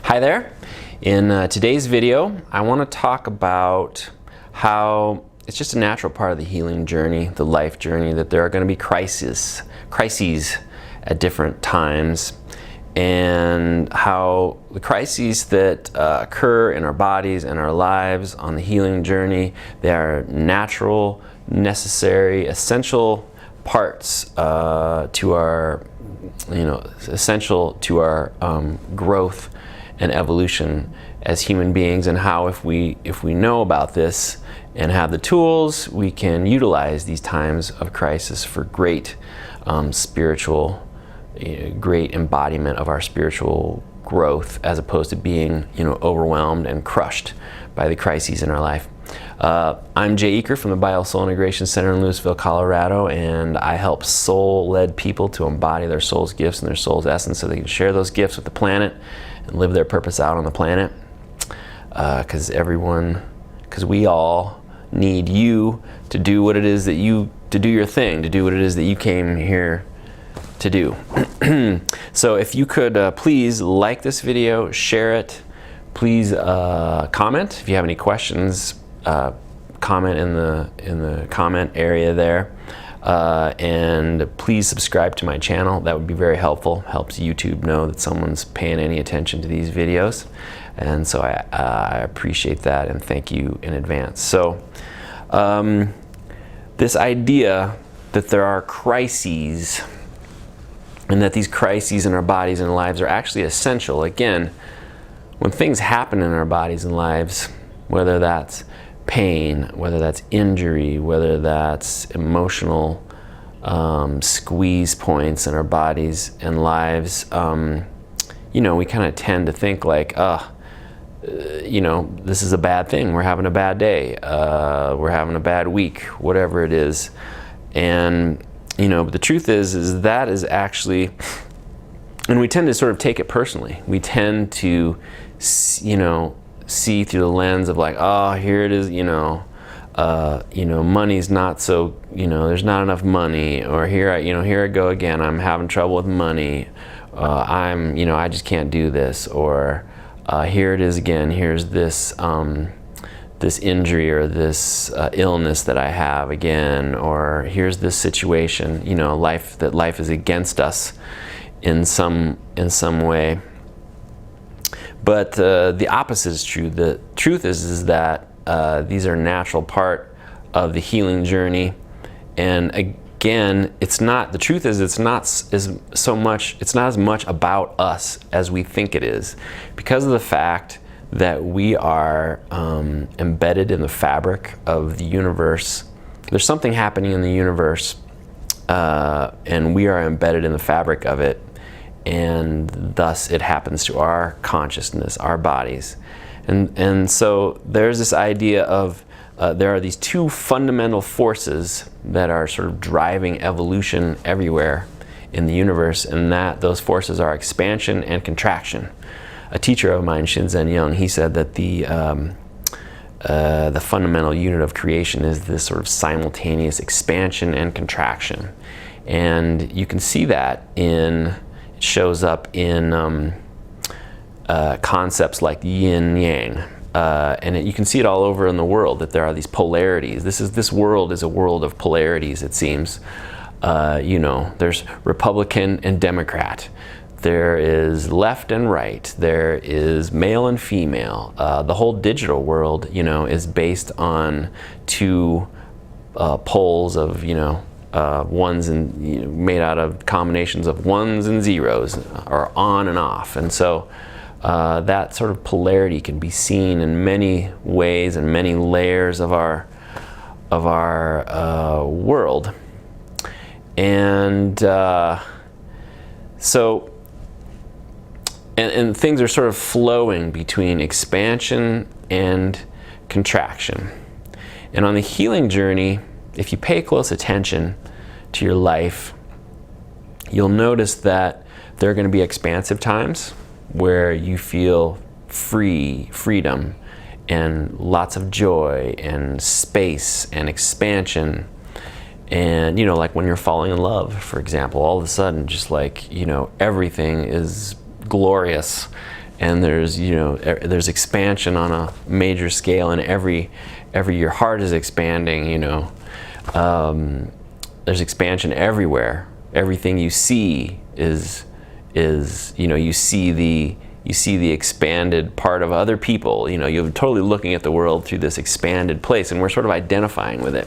Hi there. In today's video, I want to talk about how it's just a natural part of the healing journey, the life journey, that there are going to be crises at different times, and how the crises that occur in our bodies and our lives on the healing journey, they are natural, necessary, essential parts to our, essential to our growth and evolution as human beings, and how if we know about this and have the tools, we can utilize these times of crisis for great spiritual, great embodiment of our spiritual growth, as opposed to being overwhelmed and crushed by the crises in our life. I'm Jay Eaker from the BioSoul Integration Center in Louisville, Colorado, and I help soul-led people to embody their soul's gifts and their soul's essence so they can share those gifts with the planet and live their purpose out on the planet. Because we all need you to do what it is that to do your thing, to do what it is that you came here to do. So if you could please like this video, share it, please comment if you have any questions. Comment in the comment area there, and please subscribe to my channel. That would be very helpful. Helps YouTube know that someone's paying any attention to these videos, and so I appreciate that and thank you in advance. So this idea that there are crises and that these crises in our bodies and lives are actually essential. Again, when things happen in our bodies and lives, whether that's pain, whether that's injury, whether that's emotional squeeze points in our bodies and lives, we kind of tend to think like, this is a bad thing. We're having a bad day. We're having a bad week, whatever it is. And, but the truth is that is actually, and we tend to sort of take it personally. We tend to, see through the lens of like, oh, here it is, money's not so, there's not enough money, or here I go again, I'm having trouble with money, I just can't do this, or here it is again, here's this this injury or this illness that I have again, or here's this situation, life is against us in some way. But the opposite is true. The truth is that these are a natural part of the healing journey. And again, it's not as much about us as we think it is, because of the fact that we are embedded in the fabric of the universe. There's something happening in the universe, and we are embedded in the fabric of it. And thus it happens to our consciousness, our bodies. And so there's this idea of there are these two fundamental forces that are sort of driving evolution everywhere in the universe, and that those forces are expansion and contraction. A teacher of mine, Shinzen Young, he said that the fundamental unit of creation is this sort of simultaneous expansion and contraction. And you can see that it shows up in concepts like yin yang, and you can see it all over in the world, that there are these polarities. This world is a world of polarities, it seems. There's Republican and Democrat. There is left and right. There is male and female. The whole digital world, is based on two poles of, ones and made out of combinations of ones and zeros, or on and off. And so that sort of polarity can be seen in many ways and many layers of our world. And so things are sort of flowing between expansion and contraction. And on the healing journey, if you pay close attention to your life, you'll notice that there are going to be expansive times where you feel freedom and lots of joy and space and expansion. And like when you're falling in love, for example, all of a sudden just like everything is glorious and there's, you know, there's expansion on a major scale, and every your heart is expanding, you know. There's expansion everywhere. Everything you see is, you know, you see the expanded part of other people. You know, you're totally looking at the world through this expanded place, and we're sort of identifying with it.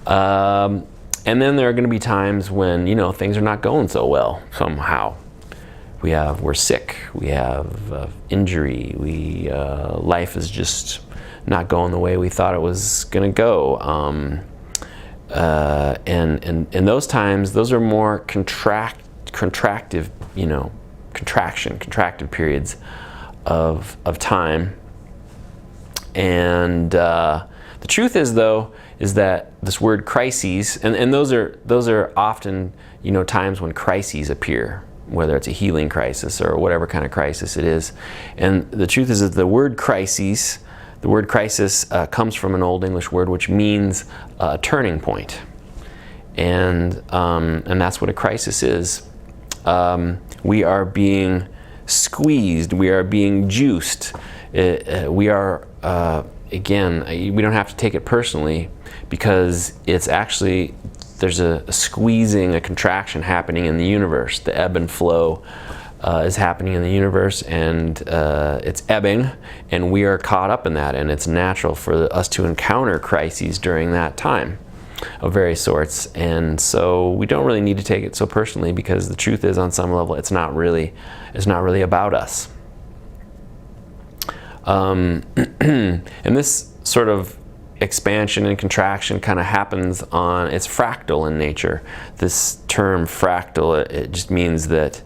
And then there are going to be times when, you know, things are not going so well somehow. We're sick, we have injury, life is just not going the way we thought it was going to go. And those times, those are more contractive, you know, contracted periods of time. And the truth is, though, is that this word crises, and those are often, you know, times when crises appear, whether it's a healing crisis or whatever kind of crisis it is. And the truth is that the word crises, comes from an Old English word which means a turning point, and that's what a crisis is. We are being squeezed, we are being juiced. We are, again, we don't have to take it personally, because it's actually, there's a squeezing, a contraction happening in the universe. The ebb and flow is happening in the universe, and it's ebbing, and we are caught up in that, and it's natural for us to encounter crises during that time of various sorts. And so we don't really need to take it so personally, because the truth is, on some level, it's not really about us. And this sort of expansion and contraction kind of happens it's fractal in nature. This term fractal, it just means that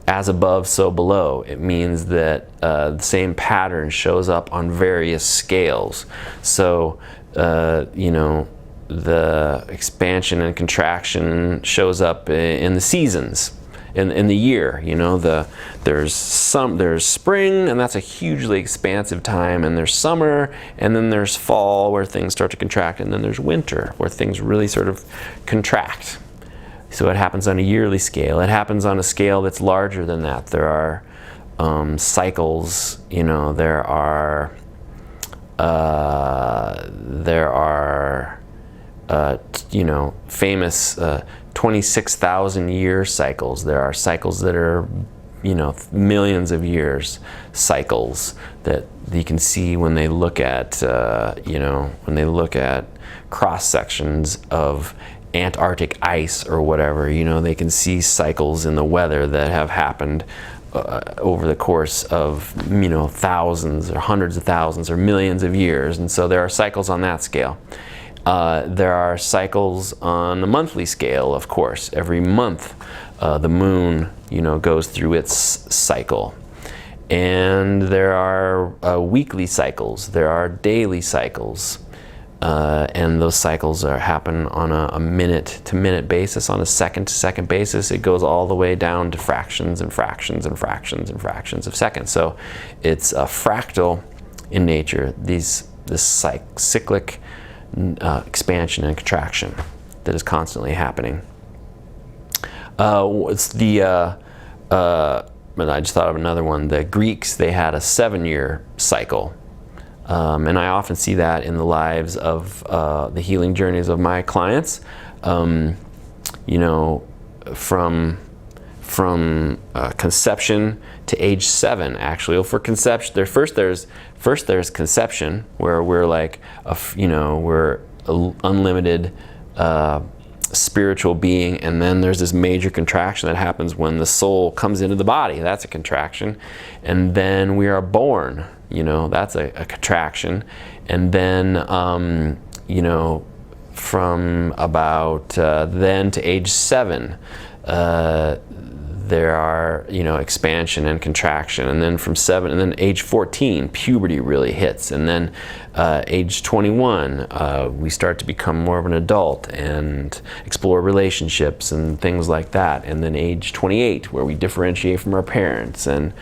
as above, so below. It means that the same pattern shows up on various scales. So, you know, the expansion and contraction shows up in the seasons, in the year. You know, there's spring, and that's a hugely expansive time, and there's summer, and then there's fall, where things start to contract, and then there's winter, where things really sort of contract. So it happens on a yearly scale. It happens on a scale that's larger than that. There are cycles, you know, there are you know, famous 26,000 year cycles. There are cycles that are, you know, millions of years cycles that you can see when they look at, you know, when they look at cross sections of Antarctic ice or whatever. You know, they can see cycles in the weather that have happened over the course of, you know, thousands or hundreds of thousands or millions of years. And so there are cycles on that scale. There are cycles on a monthly scale, of course. Every month the moon, you know, goes through its cycle. And there are weekly cycles, there are daily cycles. And those cycles happen on a minute-to-minute basis, on a second-to-second basis. It goes all the way down to fractions and fractions and fractions and fractions of seconds. So it's a fractal in nature, this cyclic expansion and contraction that is constantly happening. It's but I just thought of another one. The Greeks, they had a 7-year cycle. And I often see that in the lives of the healing journeys of my clients. You know, from conception to age 7, actually. Well, for conception, first there's conception, where we're like, you know, we're an unlimited spiritual being, and then there's this major contraction that happens when the soul comes into the body. That's a contraction. And then we are born. You know, that's a contraction. And then, you know, from about then to age 7, there are, you know, expansion and contraction. And then from 7, and then age 14, puberty really hits. And then age 21, we start to become more of an adult and explore relationships and things like that. And then age 28, where we differentiate from our parents. And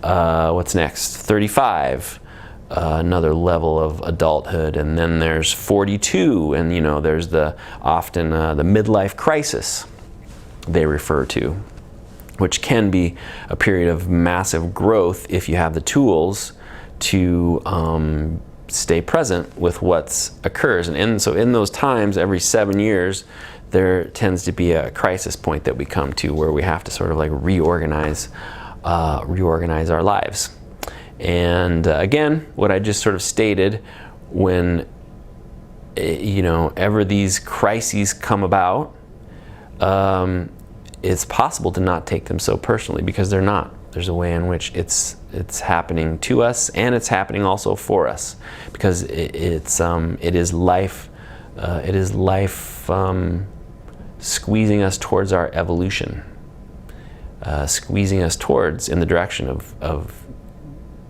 what's next? 35, another level of adulthood. And then there's 42, and, you know, there's often the midlife crisis they refer to. which can be a period of massive growth if you have the tools to stay present with what occurs. And so in those times, every 7 years, there tends to be a crisis point that we come to where we have to sort of like reorganize our lives. And again, what I just sort of stated, when ever these crises come about, it's possible to not take them so personally, because they're not. There's a way in which it's happening to us, and it's happening also for us, because it is life squeezing us towards our evolution, squeezing us towards in the direction of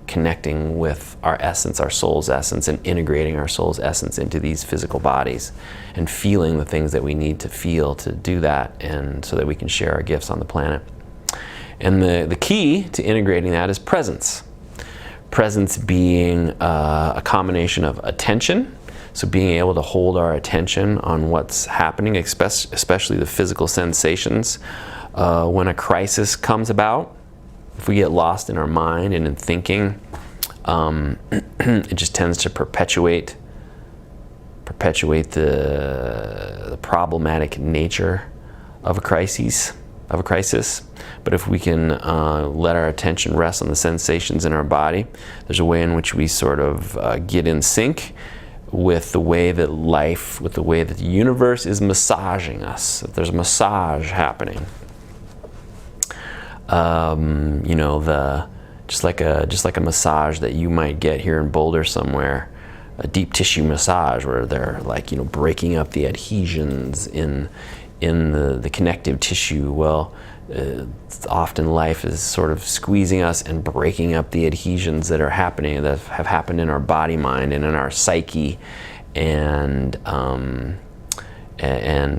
connecting with our essence, our soul's essence, and integrating our soul's essence into these physical bodies, and feeling the things that we need to feel to do that, and so that we can share our gifts on the planet. And the key to integrating that is presence. Presence being a combination of attention, so being able to hold our attention on what's happening, especially the physical sensations when a crisis comes about. If we get lost in our mind and in thinking, it just tends to perpetuate the problematic nature of a crisis. But if we can let our attention rest on the sensations in our body, there's a way in which we sort of get in sync with the way that life, with the way that the universe is massaging us. That there's a massage happening. Just like a massage that you might get here in Boulder somewhere, a deep tissue massage where they're like breaking up the adhesions in the connective tissue. Well, often life is sort of squeezing us and breaking up the adhesions that are happening, that have happened in our body, mind, and in our psyche, and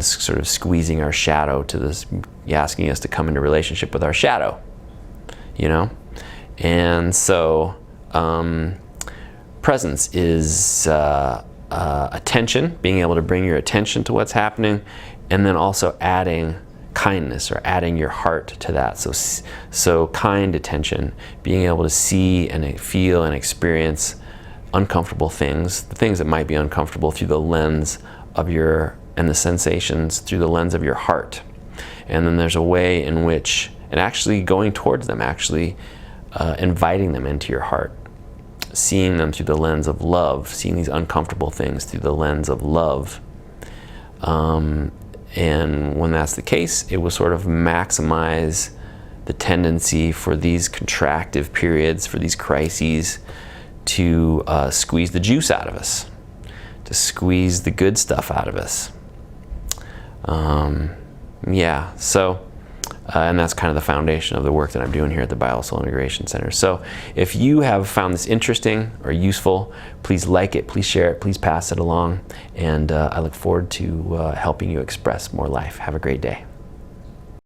sort of squeezing our shadow to this, asking us to come into relationship with our shadow, And so presence is attention, being able to bring your attention to what's happening, and then also adding kindness, or adding your heart to that. So kind attention, being able to see and feel and experience uncomfortable things, the things that might be uncomfortable, through the lens of and the sensations through the lens of your heart. And then there's a way in which, and actually going towards them, actually inviting them into your heart, seeing them through the lens of love, seeing these uncomfortable things through the lens of love. And when that's the case, it will sort of maximize the tendency for these contractive periods, for these crises, to squeeze the juice out of us, to squeeze the good stuff out of us. And that's kind of the foundation of the work that I'm doing here at the BioSoul Integration Center. So if you have found this interesting or useful, please like it, please share it, please pass it along, and I look forward to helping you express more life. Have a great day.